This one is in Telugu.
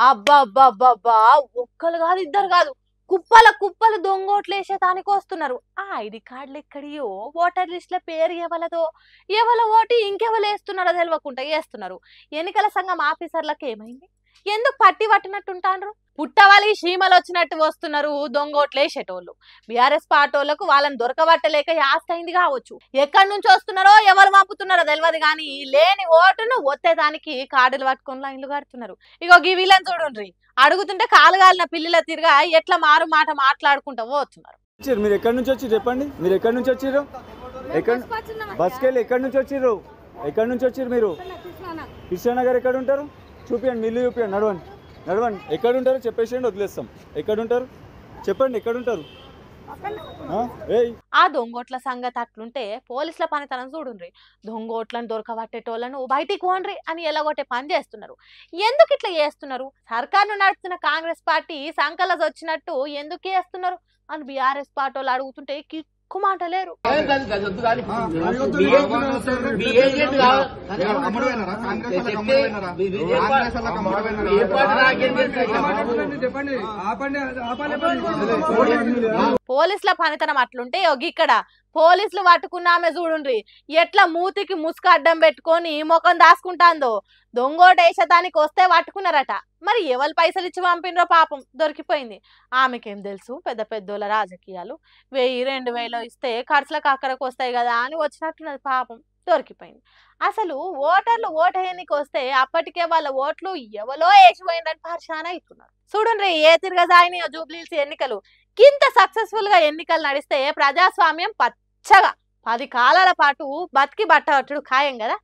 అబ్బా అబ్బా అబ్బా అబ్బా ఒక్కరు కాదు ఇద్దరు కాదు కుప్పల కుప్పలు దొంగోట్లేసేదానికి వస్తున్నారు. ఆ ఐడి కార్డులు ఎక్కడియో ఓటర్ లిస్ట్ లో పేరు ఎవలదో ఎవల ఓటు ఇంకెవరు వేస్తున్నారో తెలియకుండా వేస్తున్నారు. ఎన్నికల సంఘం ఆఫీసర్లకు ఏమైంది? ఎందుకు పట్టి పట్టినట్టుంటాండ్రు? పుట్టవాళ్ళకి చీమలు వచ్చినట్టు వస్తున్నారు దొంగోట్లేసేటోళ్ళు. బీఆర్ఎస్ పార్టోళ్లకు వాళ్ళని దొరకబట్టలేక యాస్ట్ అయింది కావచ్చు. ఎక్కడి నుంచి వస్తున్నారో ఎవరు పంపుతున్నారో తెలియదు కానీ లేని ఓటును ఒత్తేదానికి కార్డులు పట్టుకొని లైన్లు కడుతున్నారు. ఇగో గీ వీళ్ళని చూడండి, అడుగుతుంటే కాలుగాలిన పిల్లల తిరిగా ఎట్లా మారు మాట మాట్లాడుకుంటూ పోతున్నారు. మీరు ఎక్కడి నుంచి వచ్చి చెప్పండి, మీరు ఎక్కడి నుంచి వచ్చారు? బస్కి వెళ్ళి ఎక్కడి నుంచి వచ్చారు? ఎక్కడి నుంచి వచ్చారు మీరు? కృష్ణానగర్ ఎక్కడ ఉంటారు? చూపియండి, మిల్లు చూపియండి, నడవండి నడవండి. ఎక్కడ ఉంటారు చెప్పేసేయండి, వదిలేస్తాం. ఎక్కడ ఉంటారు చెప్పండి, ఎక్కడ ఉంటారు? ఆ దొంగోట్ల సంగతి అట్లుంటే పోలీసుల పనితనం చూడుండ్రి. దొంగోట్లను దొరకబట్టేటోళ్లను బయటికి పోండ్రి అని ఎలాగొట్టే పని చేస్తున్నారు. ఎందుకు ఇట్లా చేస్తున్నారు? సర్కారును నడుపుతున్న కాంగ్రెస్ పార్టీ సంకలజ్ వచ్చినట్టు ఎందుకు చేస్తున్నారు అని బీఆర్ఎస్ పార్టీ వాళ్ళు అడుగుతుంటే కిక్కుమాటలేరు. పోలీసుల పనితనం అట్లుంటే ఇక్కడ పోలీసులు పట్టుకున్నామే చూడుండ్రి ఎట్లా మూతికి ముసుగు అడ్డం పెట్టుకొని ముఖం దాసుకుంటాందో. దొంగోటేసేదానికి వస్తే పట్టుకున్నారట. మరి ఎవరు పైసలు ఇచ్చి పంపినరో పాపం దొరికిపోయింది. ఆమెకేం తెలుసు పెద్ద పెద్దోళ్ళ రాజకీయాలు. 1000-2000 ఇస్తే ఖర్చులకు అక్కడికి వస్తాయి కదా అని వచ్చినట్టున్నది. పాపం దొరికిపోయింది. అసలు ఓటర్లు ఓటేయనికి వస్తే అప్పటికే వాళ్ళ ఓట్లు ఎవలో వేసిపోయిందని పరిశాన అవుతున్నారు. చూడండి ఏ తిరగజాయిని జూబ్లీహిల్స్ ఎన్నికలు ఇంత సక్సెస్ఫుల్ గా ఎన్నికలు నడిస్తే ప్రజాస్వామ్యం పచ్చగా 10 కాలాల పాటు బతికి బట్టవట్టుడు ఖాయం కదా.